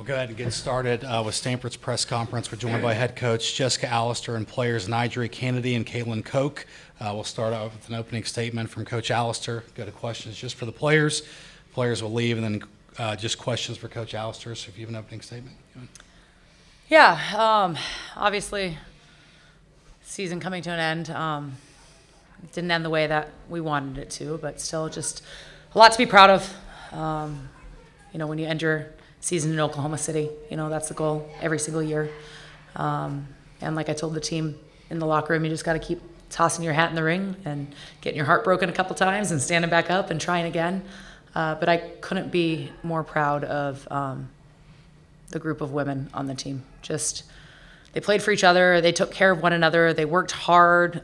We'll go ahead and get started with Stanford's press conference. We're joined by head coach Jessica Allister and players NiJaree Canady and Caelyn Koch. We'll start out with an opening statement from Coach Allister. Go to questions just for the players. Players will leave, and then just questions for Coach Allister. So if you have an opening statement. Yeah, obviously, season coming to an end. It didn't end the way that we wanted it to, but still just a lot to be proud of. When you end your season in Oklahoma City, that's the goal every single year. And like I told the team in the locker room, you just got to keep tossing your hat in the ring and getting your heart broken a couple times and standing back up and trying again. But I couldn't be more proud of the group of women on the team. They played for each other. They took care of one another. They worked hard.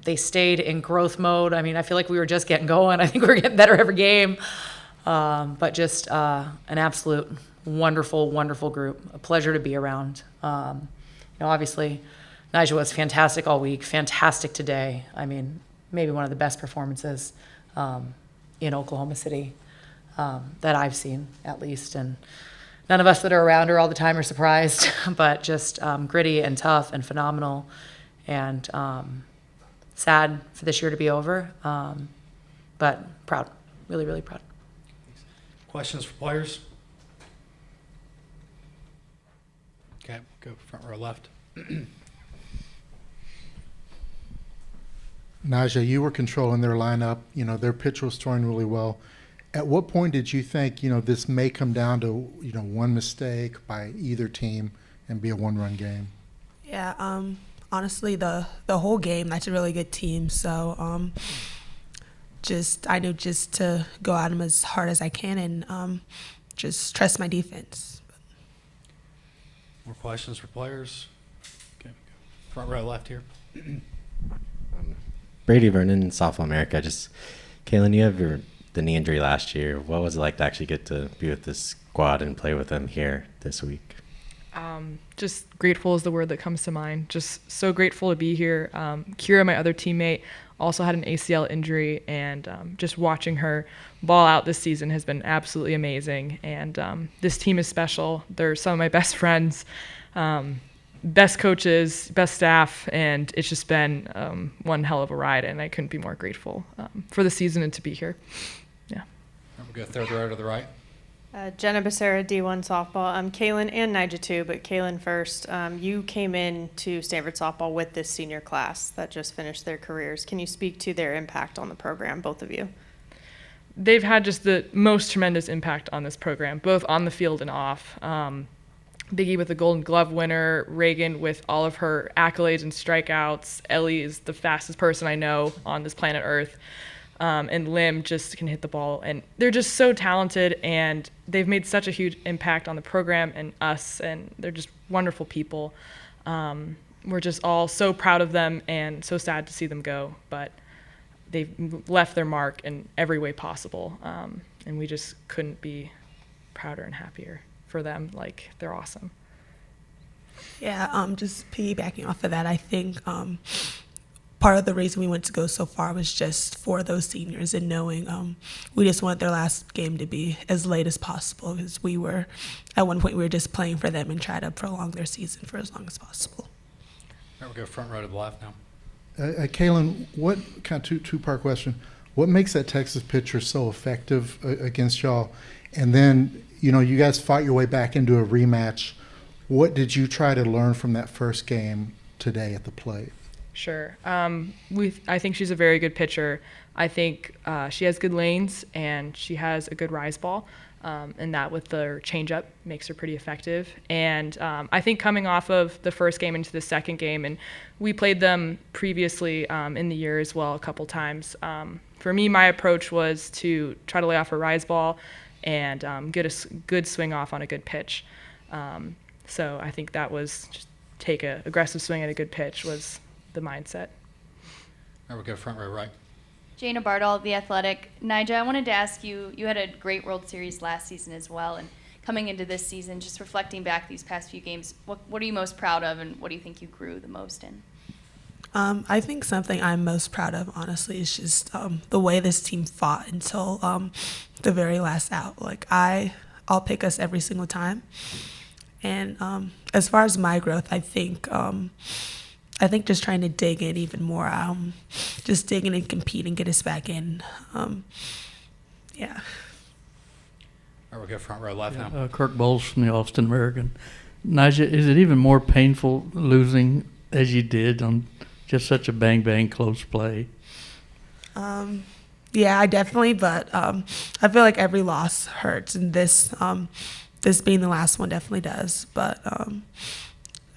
They stayed in growth mode. I mean, I feel like we were just getting going. I think we were getting better every game. But just an absolute wonderful, wonderful group. A pleasure to be around. Obviously, NiJaree was fantastic all week, fantastic today. I mean, maybe one of the best performances in Oklahoma City that I've seen, at least. And none of us that are around her all the time are surprised, but just gritty and tough and phenomenal, and sad for this year to be over, but proud, really, really proud. Questions for players? Okay, we'll go front row left. NiJaree, you were controlling their lineup. Their pitch was throwing really well. At what point did you think, this may come down to, one mistake by either team and be a one-run game? Yeah, honestly, the whole game, that's a really good team. So I knew just to go at them as hard as I can and just trust my defense. More questions for players? Okay, front row left here. Brady Vernon, Softball America. Caelyn, you have the knee injury last year. What was it like to actually get to be with this squad and play with them here this week? Just grateful is the word that comes to mind. Just so grateful to be here. Kira, my other teammate, also had an ACL injury, and just watching her ball out this season has been absolutely amazing. And this team is special. They're some of my best friends, best coaches, best staff, and it's just been one hell of a ride, and I couldn't be more grateful for the season and to be here. Yeah. We'll go third row to the right. Jenna Becerra, D1 softball. Caelyn and NiJaree too, but Caelyn first. You came in to Stanford softball with this senior class that just finished their careers. Can you speak to their impact on the program, both of you? They've had just the most tremendous impact on this program, both on the field and off. Biggie with the Golden Glove winner, Reagan with all of her accolades and strikeouts, Ellie is the fastest person I know on this planet Earth, and Lim just can hit the ball. And they're just so talented, and they've made such a huge impact on the program and us, and they're just wonderful people. We're just all so proud of them and so sad to see them go, but they've left their mark in every way possible, and we just couldn't be prouder and happier for them. Like, they're awesome. Yeah, just piggybacking off of that, I think part of the reason we went to go so far was just for those seniors and knowing we just want their last game to be as late as possible, because at one point we were just playing for them and try to prolong their season for as long as possible. All right, we'll go front row to the left now. Caelyn, what kind of two-part question? What makes that Texas pitcher so effective against y'all? And then, you guys fought your way back into a rematch. What did you try to learn from that first game today at the plate? Sure. I think she's a very good pitcher. I think she has good lanes, and she has a good rise ball, and that with the changeup makes her pretty effective. And I think coming off of the first game into the second game, and we played them previously in the year as well a couple times. For me, my approach was to try to lay off a rise ball and get a good swing off on a good pitch. So I think that was just take an aggressive swing at a good pitch was the mindset. All right, we'll go front row right. Jana Bardall, The Athletic. NiJaree, I wanted to ask you, you had a great World Series last season as well, and coming into this season, just reflecting back these past few games, what are you most proud of, and what do you think you grew the most in? I think something I'm most proud of, honestly, is just the way this team fought until the very last out. Like, I'll pick us every single time. And as far as my growth, I think just trying to dig in even more, just dig in and compete and get us back in. Yeah. All right, we'll go front row left now. Kirk Bowles from the Austin American. NiJaree, is it even more painful losing as you did on just such a bang close play? Yeah, I definitely, but I feel like every loss hurts, and this being the last one definitely does. But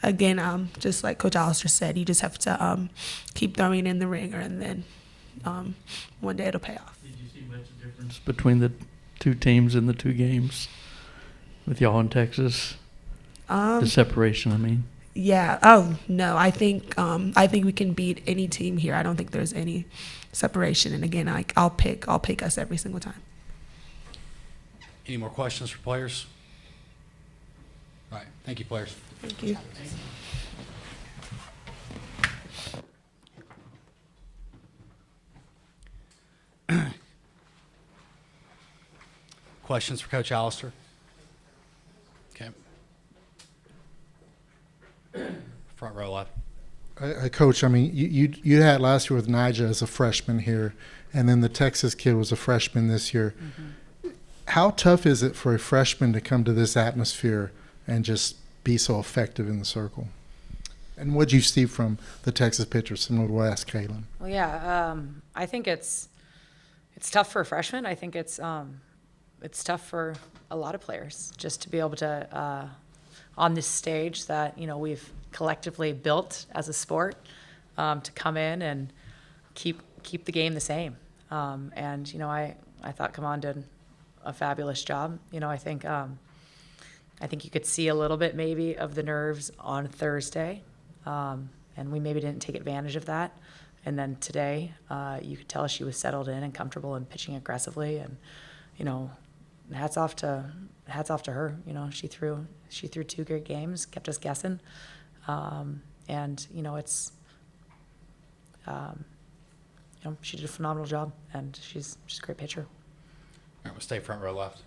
again, just like Coach Allister said, you just have to keep throwing it in the ringer, and then one day it'll pay off. Did you see much difference between the two teams in the two games with y'all in Texas? The separation, I mean. Yeah. Oh no, I think we can beat any team here. I don't think there's any separation. And again, I'll pick us every single time. Any more questions for players? All right. Thank you, players. Thank you. Questions for Coach Allister? Okay. Front row left. Coach, I mean, you had last year with NiJaree as a freshman here, and then the Texas kid was a freshman this year. Mm-hmm. How tough is it for a freshman to come to this atmosphere and just be so effective in the circle? And what did you see from the Texas pitchers, similar to what I asked Caelyn? Well, yeah, I think it's tough for a freshman. I think it's tough for a lot of players just to be able to on this stage that we've collectively built as a sport to come in and keep the game the same. And I thought Kamon did a fabulous job. I think you could see a little bit maybe of the nerves on Thursday, and we maybe didn't take advantage of that. And then today, you could tell she was settled in and comfortable and pitching aggressively. And hats off to her. She threw 2 great games, kept us guessing, and it's she did a phenomenal job, and she's a great pitcher. All right, we'll stay front row left.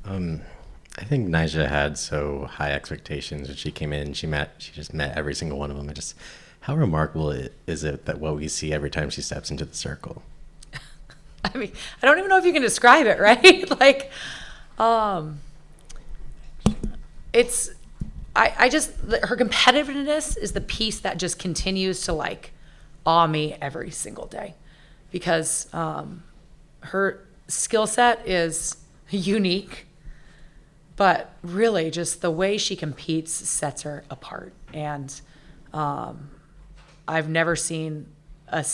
I think NiJaree had so high expectations when she came in. She just met every single one of them. How remarkable is it that what we see every time she steps into the circle? I mean, I don't even know if you can describe it, right? Like, her competitiveness is the piece that just continues to awe me every single day, because her skill set is unique, but really just the way she competes sets her apart. And I've never seen a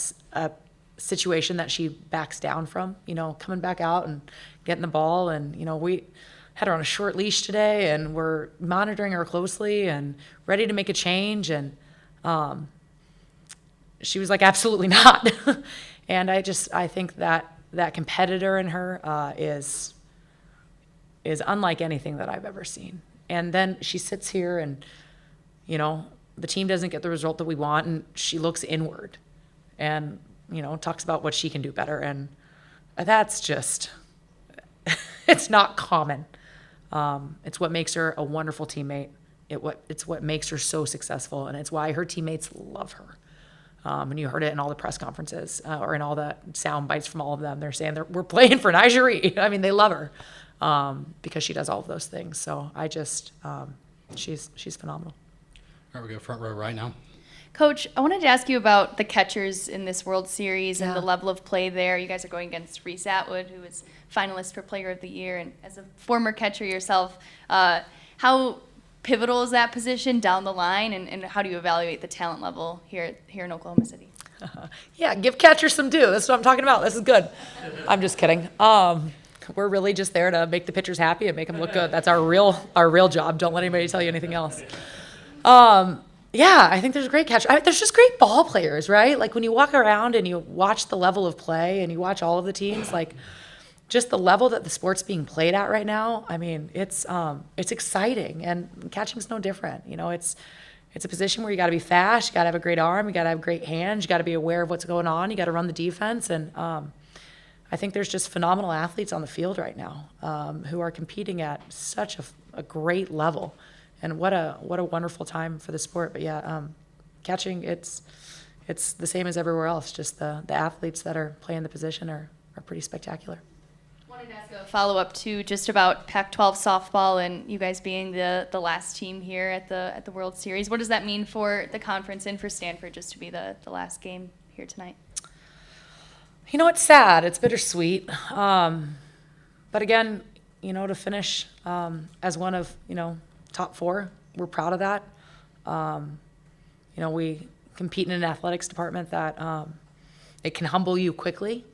situation that she backs down from, coming back out and getting the ball. And, we had her on a short leash today, and we're monitoring her closely and ready to make a change. And she was like, absolutely not. And I think that competitor in her is unlike anything that I've ever seen. And then she sits here and, the team doesn't get the result that we want, and she looks inward and, talks about what she can do better. And that's just, it's not common. It's what makes her a wonderful teammate. It's what makes her so successful, and it's why her teammates love her. And you heard it in all the press conferences or in all the sound bites from all of them. They're saying we're playing for NiJaree. I mean, they love her because she does all of those things. So I just, she's phenomenal. All right, we go front row right now. Coach, I wanted to ask you about the catchers in this World Series and Yeah. the level of play there. You guys are going against Reese Atwood, who is finalist for Player of the Year. And as a former catcher yourself, how pivotal is that position down the line, and how do you evaluate the talent level here in Oklahoma City? Yeah, give catchers some due. That's what I'm talking about. This is good. I'm just kidding. We're really just there to make the pitchers happy and make them look good. That's our real job. Don't let anybody tell you anything else. Yeah, I think there's a great catch. There's just great ball players, right? Like when you walk around and you watch the level of play and you watch all of the teams, just the level that the sport's being played at right now. I mean, it's exciting, and catching's no different. It's a position where you got to be fast, you got to have a great arm, you got to have great hands, you got to be aware of what's going on, you got to run the defense, and I think there's just phenomenal athletes on the field right now who are competing at such a great level, and what a wonderful time for the sport. But yeah, catching, it's the same as everywhere else. Just the athletes that are playing the position are pretty spectacular. Wanted to ask a follow-up too, just about Pac-12 softball and you guys being the last team here at the World Series. What does that mean for the conference and for Stanford just to be the last game here tonight? You know, it's sad. It's bittersweet. But again, you know, to finish as one of, you know, top 4, we're proud of that. You know, we compete in an athletics department that it can humble you quickly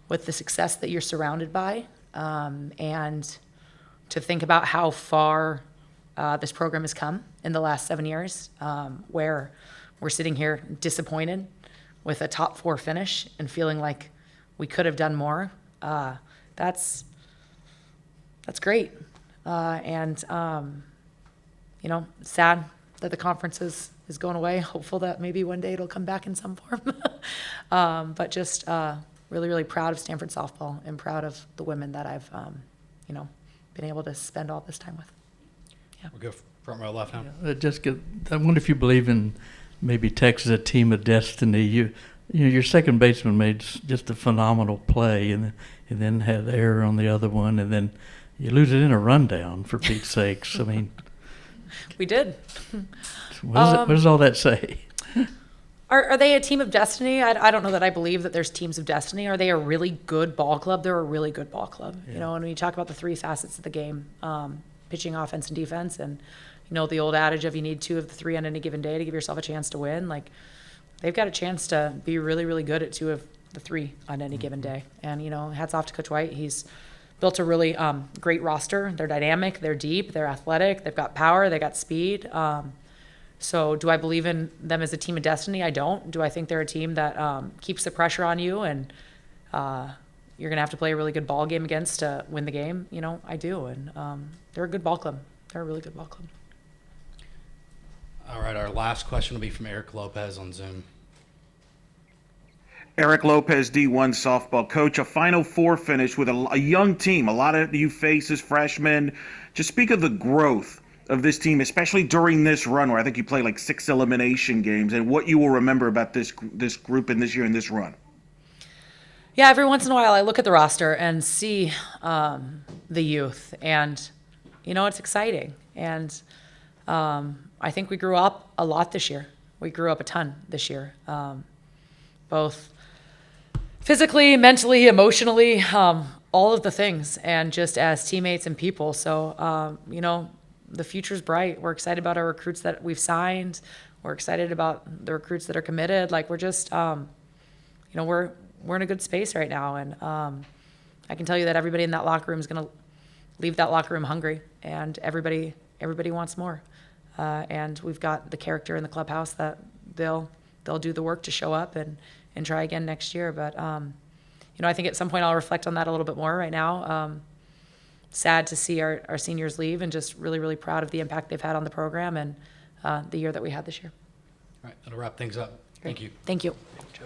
with the success that you're surrounded by. And to think about how far this program has come in the last 7 years, where we're sitting here disappointed with a top 4 finish and feeling like we could have done more. That's great. And you know, sad that the conference is going away. Hopeful that maybe one day it'll come back in some form. But just really, really proud of Stanford softball and proud of the women that I've, you know, been able to spend all this time with. Yeah. We'll go front row left now. Jessica, I wonder if you believe in maybe Texas a team of destiny. You know, your second baseman made just a phenomenal play, and then had error on the other one, and then you lose it in a rundown, for Pete's sakes. I mean, We did. what does all that say? Are they a team of destiny? I don't know that I believe that there's teams of destiny. Are they a really good ball club? They're a really good ball club. Yeah. You know, and when you talk about the 3 facets of the game, pitching, offense, and defense, and, you know, the old adage of you need 2 of the 3 on any given day to give yourself a chance to win, like, they've got a chance to be really, really good at 2 of the 3 on any given day. And, you know, hats off to Coach White. He's built a really great roster. They're dynamic, they're deep, they're athletic, they've got power, they got speed. So do I believe in them as a team of destiny? I don't. Do I think they're a team that keeps the pressure on you and you're going to have to play a really good ball game against to win the game? You know, I do. And they're a good ball club. They're a really good ball club. All right, our last question will be from Eric Lopez on Zoom. Eric Lopez, D1 softball coach, a Final Four finish with a young team, a lot of new faces, freshmen. Just speak of the growth of this team, especially during this run where I think you played like 6 elimination games, and what you will remember about this group in this year and this run. Yeah, every once in a while I look at the roster and see the youth, and, you know, it's exciting. And I think we grew up a lot this year. We grew up a ton this year, both physically, mentally, emotionally, all of the things, and just as teammates and people. So, you know, the future's bright. We're excited about our recruits that we've signed. We're excited about the recruits that are committed. Like, we're just, you know, we're in a good space right now. And I can tell you that everybody in that locker room is going to leave that locker room hungry, and everybody wants more. And we've got the character in the clubhouse that they'll do the work to show up and try again next year. But, you know, I think at some point I'll reflect on that a little bit more. Right now, sad to see our seniors leave, and just really, really proud of the impact they've had on the program and the year that we had this year. All right, that'll wrap things up. Thank you. Thank you. Joe.